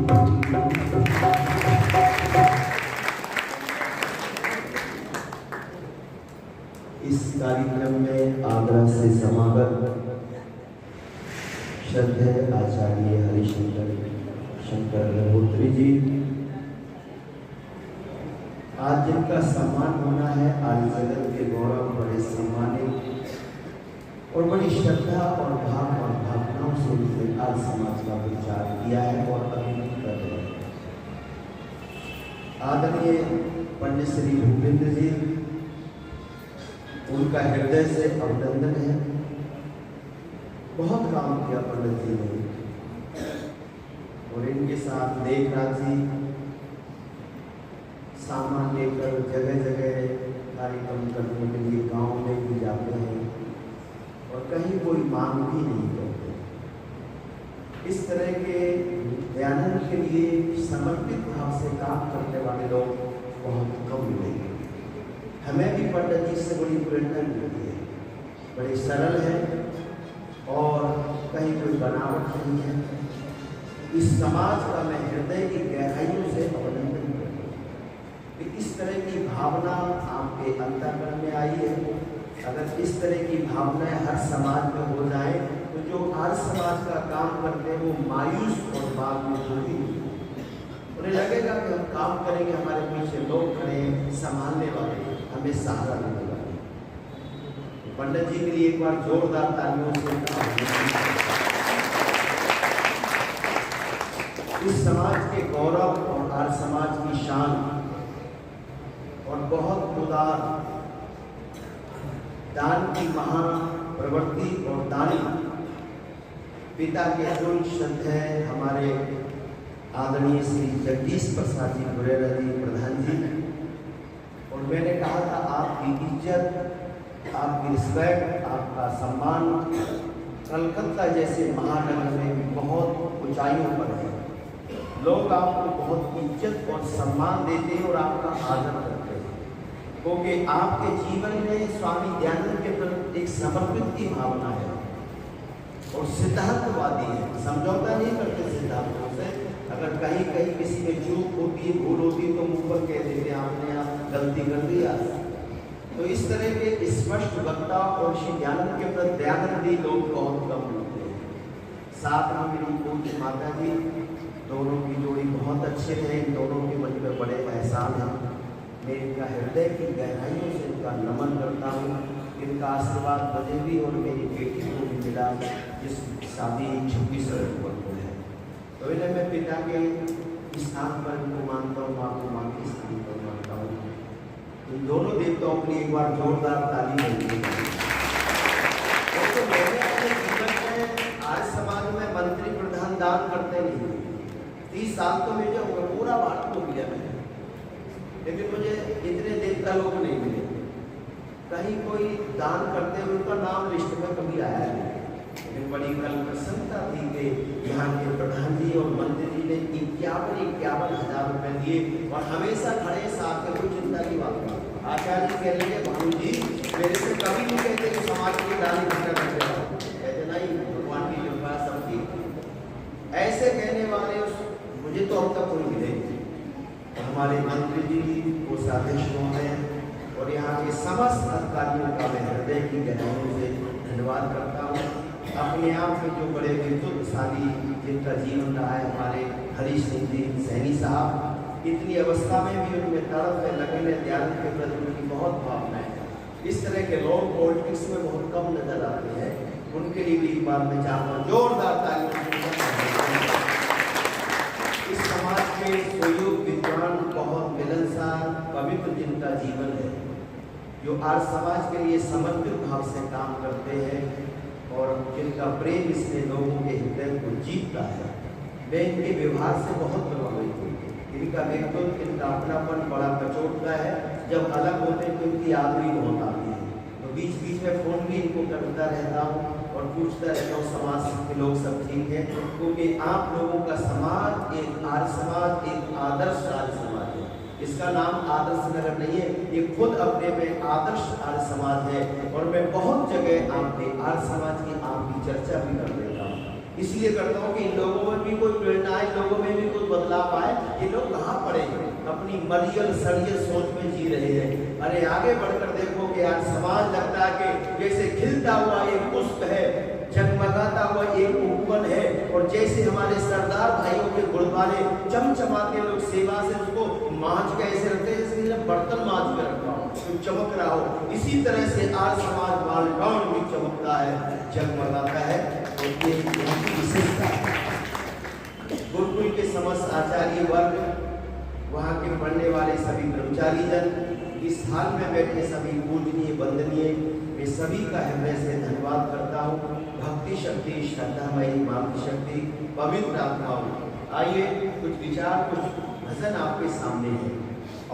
इस कार्यक्रम में आगरा से समागत श्रद्धेय आचार्य हरिशंकर अग्निहोत्री जी, आज जिनका सम्मान होना है, आज जगत के गौरव बड़े सम्मानित और बड़ी श्रद्धा और भाव और भावनाओं से उन्होंने आज समाज का प्रचार किया है और अभिनंदन कर रहे हैं। आदरणीय पंडित श्री भूपेंद्र जी, उनका हृदय से अभिनंदन है। बहुत काम किया पंडित जी ने, और इनके साथ देवराज जी सामान लेकर जगह जगह कार्यक्रम करने के लिए गांव में भी जाते हैं और कहीं कोई मांग भी नहीं करते। इस तरह के दयानंद के लिए समर्पित भाव से काम करने वाले लोग बहुत कम मिलेंगे। हमें भी पंडित जी से बड़ी प्रेरणा मिलती है, बड़े सरल है और कहीं कोई बनावट नहीं है। इस समाज का मैं हृदय की गहराइयों से अभिनंदन करता हूँ कि इस तरह की भावना आपके अंतःकरण में आई है। अगर इस तरह की भावनाएं हर समाज में हो जाए तो जो हर समाज का काम करते हैं वो मायूस और बाद में दुखी, उन्हें लगेगा कि हम काम करेंगे, हमारे पीछे लोग खड़े हैं, संभालने वाले, हमें सहारा देने वाले। पंडित जी के लिए एक बार जोरदार तालियों से इस समाज के गौरव और हर समाज की शान और बहुत उदार दान की महान प्रवृत्ति और दानी पिता के कुल श्रद्धेय हमारे आदरणीय श्री जगदीश प्रसाद जी गुरेरा जी प्रधान जी। और मैंने कहा था आपकी इज्जत, आपकी रिस्पेक्ट, आपका सम्मान कलकत्ता जैसे महानगर में बहुत ऊंचाइयों पर है। लोग आपको बहुत इज्जत और सम्मान देते हैं और आपका आदर करते हैं, क्योंकि आपके जीवन में स्वामी दयानंद के प्रति एक समर्पित की भावना है और सिद्धांतवादी है, समझौता नहीं करते सिद्धांतों से। अगर कहीं कहीं किसी में चूक होती है, भूल होती है तो मुंह पर कह देते हैं आपने आप गलती कर दिया। तो इस तरह के स्पष्ट वक्ता और श्री दयानंद के प्रति दयानंदी लोग बहुत कम मिलते हैं। साथ में मेरी पूज्य माता जी, दोनों की जोड़ी बहुत अच्छे हैं, इन दोनों के मुझ पर बड़े एहसान हैं। मैं इनका हृदय की गहराइयों से इनका नमन करता हूँ। इनका आशीर्वाद मुझे भी और मेरी बेटी को भी मिला, जिस शादी 26 अक्टूबर को है। तो इन्हें मैं पिता के स्थान पर इनको मानता हूँ, माँ को माँ के स्थान पर मानता हूँ। इन दोनों देवताओं के लिए एक बार जोरदार ताली बजाइए। तो मैंने अपने जीवन में आज समाज में मंत्री प्रधान दान करते नहीं, 30 साल तो मैं जाऊँगा, पूरा भारत को मिला मैंने, लेकिन मुझे इतने देवता लोग नहीं मिले। कहीं कोई दान करते हुए उनका नाम लिस्ट में कभी आया नहीं, लेकिन बड़ी कल प्रसन्नता थी कि यहाँ के प्रधान जी और मंत्री जी ने 51 हज़ार रुपये दिए और हमेशा खड़े साथ में, कोई चिंता की बात नहीं। आचार्य जी कह रहे भानु जी मेरे से कभी नहीं कहते कि समाज की दान इकट्ठा करते हो, कहते नहीं, भगवान की कृपा सब ठीक। ऐसे कहने वाले मुझे तो अब तक कोई मिले। हमारे मंत्री जी, कोषाध्यक्ष महोदय और यहाँ के समस्त अधिकारियों का मैं हृदय की गहराइयों से धन्यवाद करता हूँ। अपने आप में जो बड़े विद्युतशाली जिनका जीवन रहा है, हमारे हरीश सिंह जी सैनी साहब, इतनी अवस्था में भी उनमें तड़प है, लगन है, दयानंद के प्रति उनकी बहुत भावनाएं हैं। इस तरह के लोग पॉलिटिक्स में बहुत कम नजर आते हैं, उनके लिए भी एक बार मैं चाहता हूँ जोरदार तालियों। इस समाज के सहयोग विद्वान बहुत मिलनसार पवित्र जिनका जीवन है, जो आज समाज के लिए समर्पित भाव से काम करते हैं और जिनका प्रेम इसमें लोगों के हृदय को जीतता है। मैं इनके व्यवहार से बहुत प्रभावित हूँ। इनका व्यक्तित्व, इनका अपनापन बड़ा कचोटता है। जब अलग होते हैं तो इनकी याद भी बहुत आती है, तो बीच बीच में फोन भी इनको करता रहता हूँ और पूछता रहता हूँ समाज के लोग सब ठीक है, क्योंकि आप लोगों का समाज एक आर्य समाज, एक आदर्श आर्य समाज है। इसका नाम आदर्श नगर नहीं है, ये खुद अपने में आदर्श आर्य समाज है। और मैं बहुत जगह आपके आर्य समाज की आपकी चर्चा भी कर देता हूँ, इसलिए करता हूँ कि इन लोगों में भी कोई प्रेरणा है, लोगों में भी कुछ अपनी मलियल सड़ियल सोच में जी रहे हैं। अरे आगे बढ़कर देखो कि आज समाज लगता है कि जैसे खिलता हुआ एक पुष्प है, जगमगाता हुआ एक उपवन है, और जैसे हमारे सरदार भाइयों के गुरुद्वारे चमचमाते लोग सेवा से उसको मांझ के ऐसे रखते हैं जैसे बर्तन मांझ के रखा हो, तो चमक रहा हो। इसी तरह से आज समाज मालटाउन भी चमकता है, जगमगाता है। और ये विशेषता गुरुकुल के समस्त आचार्य वर्ग, वहाँ के पढ़ने वाले सभी कर्मचारी जन, इस हाल में बैठे सभी पूजनीय वंदनीय, मैं सभी का हृदय से धन्यवाद करता हूँ। भक्ति शक्ति, श्रद्धामयी मातृशक्ति, पवित्र आत्माओं, आइए कुछ विचार, कुछ भजन आपके सामने है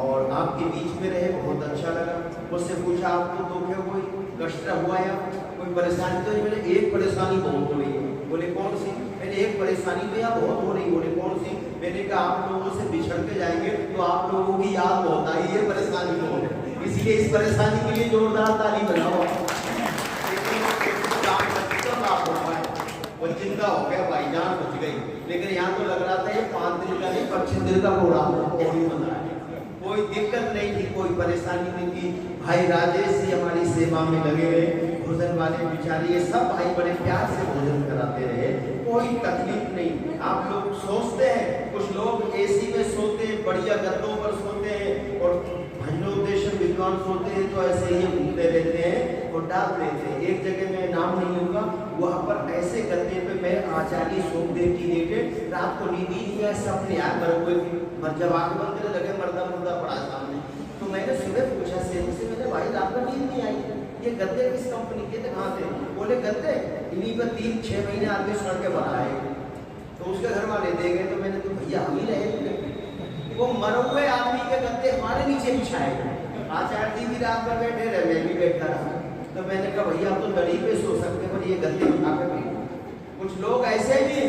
और आपके बीच में रहे। बहुत अच्छा लगा। मुझसे पूछा आपको दुख है, कोई कष्ट हुआ या कोई परेशानी? तो मैंने एक परेशानी बहुत हो रही है। बोले कौन सी? मैंने एक परेशानी तो यहाँ बहुत हो रही। बोले कौन सी? मैंने कहा आप लोगों से बिछड़ के जाएंगे तो आप लोगों की याद बहुत आई, ये परेशानी हो है। इसलिए इस परेशानी के लिए जोरदार ताली बजाओ। वो जिंदा हो गया, भाईजान बच गई। लेकिन यहाँ तो लग रहा था ये 5 दिन का नहीं 25 दिन का प्रोग्राम बना है। कोई दिक्कत नहीं थी, कोई परेशानी नहीं थी। भाई राजेश जी हमारी सेवा में लगे रहे, भोजन वाले बेचारे, ये सब भाई बड़े प्यार से भोजन कराते रहे, कोई तकलीफ नहीं। आप लोग सोचते हैं, कुछ लोग एसी में सोते हैं, बढ़िया गद्दों पर सोते हैं, और भजनोद्देश्य विद्वान सोते हैं तो ऐसे ही घूमते रहते हैं और डाल देते हैं। एक जगह में नाम नहीं लूंगा, वहाँ पर ऐसे गद्दे पे मैं आचार्य सोमदेव की लेके रात को नींद ही नहीं, सपने आए जब आंख बंद करने लगे मर्दा मुर्दा पड़ा सामने। तो मैंने सुबह पूछा से मैंने भाई रात को नींद नहीं आई, ये गद्दे किस कंपनी के थे, कहाँ थे? बोले गद्दे इन्हीं पर 3-6 महीने आदमी सड़ के बनाए। तो उसके घर वाले दे गए। तो मैंने तो भैया हम ही रहे, वो मरे हुए आदमी के गद्दे हमारे नीचे बिछाए। आचार्य जी भी रात में बैठे रहे, मैं भी बैठा रहा। तो मैंने कहा भैया आप तो दरी पे सो सकते, पर ये गद्दे उठा कर भी। कुछ लोग ऐसे भी,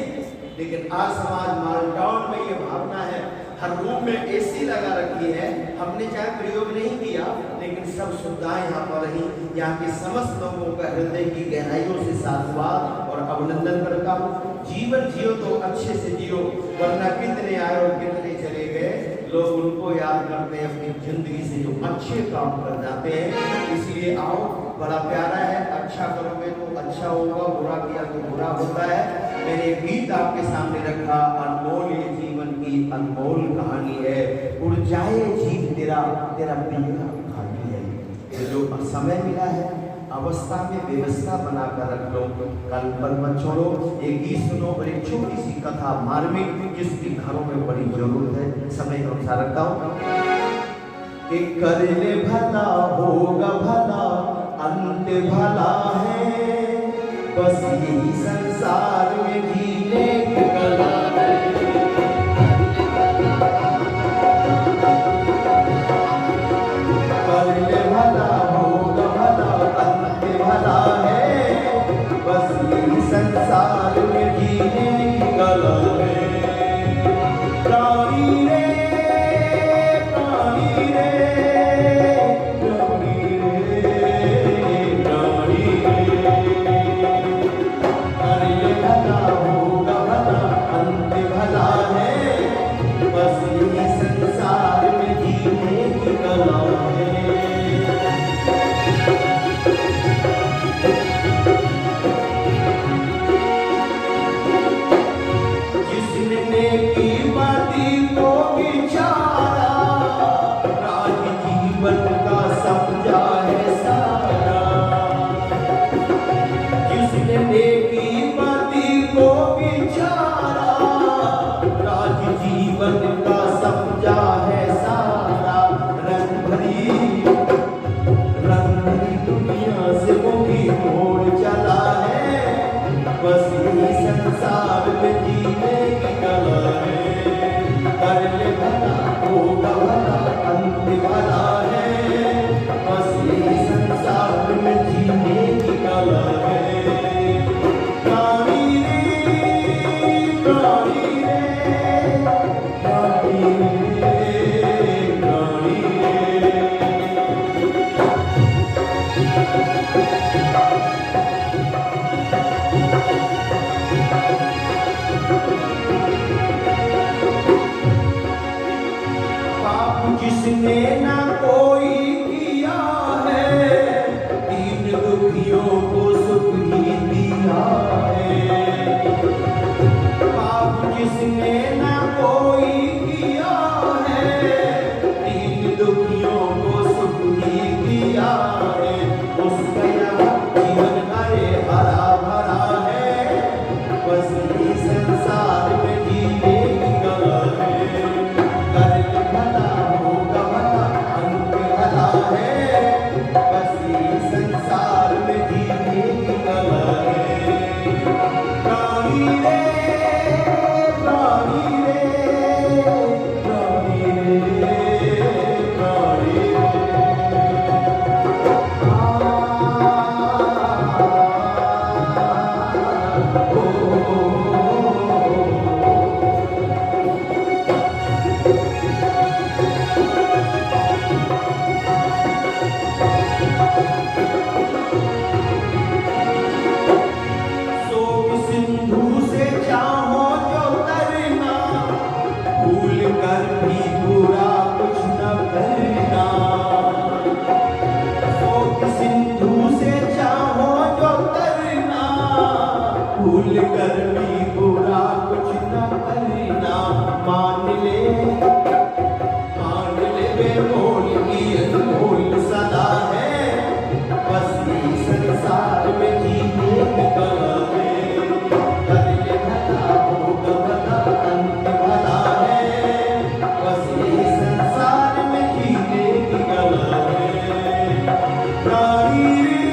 लेकिन आज समाज मालटाउन में ये भावना है, हर रूम में एसी लगा रखी है। हमने चाहे प्रयोग नहीं किया, लेकिन सब सुविधाएं यहाँ पर रही। यहाँ के समस्त लोगों का हृदय की गहराइयों से साधुवाद और अभिनंदन करता हूँ। जीवन जियो तो अच्छे से जियो, वरना कितने आए और कितने चले गए। लोग उनको याद करते हैं अपनी जिंदगी से जो अच्छे काम कर जाते हैं। इसलिए आओ, बड़ा प्यारा है, अच्छा करोगे तो अच्छा होगा, बुरा किया तो बुरा होता है। मैंने गीत आपके सामने रखा, अनमोल ये जीवन की अनमोल कहानी है। उड़ जाए जीव तेरा तेरा पिंजरा खाली है। ये जो समय मिला है, अवस्था में व्यवस्था बनाकर रख लो, कल पर मत छोड़ो। एक गीत सुनो और एक छोटी सी कथा मार्मिक, जिसकी घरों में बड़ी जरूरत है। समय के अनुसार रखता हूँ कि कर ले भला होगा भला, अंत भला है, बस यही संसार में जीने की कला है। कर ले भला होगा भला, अंत भला है, बस यही संसार में जीने की कला है। प्राणी रे प्राणी रे ना कोई किया है, दीन दुखियों को सुख ही दिया है। उसका यहाँ जीवन हरे हरा भरा है, बस ये संसार में जीने की कला है। कर्म भला होगा भला, अंत भला है, बस ये संसार में जीने की कला है। प्राणी रे प्राणी रे प्राणी रे प्राणी रे, सिंधु से चाहो जो तरना, भूल कर भी बुरा कुछ न करना। सिंधु से चाहो जो तरना, भूल कर भी बुरा कुछ न करना। मान ले बेमोल की अनमोल सदा है, बस ये संसार में जीने की कला है। कर्म भला होगा भला, अंत भला है, बस ये संसार में जीने की कला है। प्राणी रे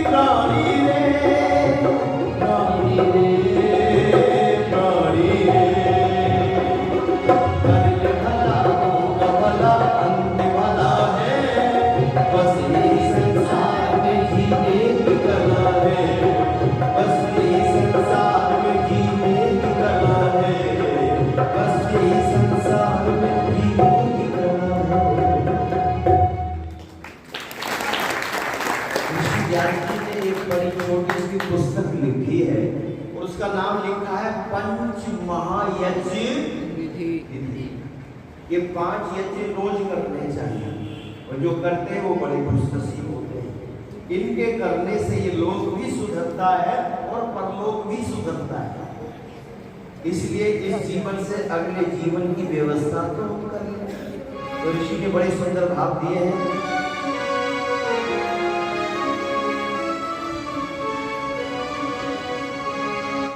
प्राणी रे प्राणी रे प्राणी रे, कर्म भला होगा भला, अंत भला है, बस ये संसार में जीने की कला है। बस ये संसार में जीने की कला है, बस ये संसार में जीने की कला है। ऋषि ज्ञानजी ने एक बड़ी छोटी सी पुस्तक लिखी है और उसका नाम लिखा है पंच महायज्ञ विधि। ये 5 यज्ञ रोज करने चाहिए और जो करते हैं वो बड़े खुशनसीब होते हैं। इनके करने से ये लोक भी सुधरता है और परलोक भी सुधरता है। इसलिए इस जीवन से अगले जीवन की व्यवस्था तो हम कर लें। तो ऋषि ने बड़े सुंदर भाव दिए हैं।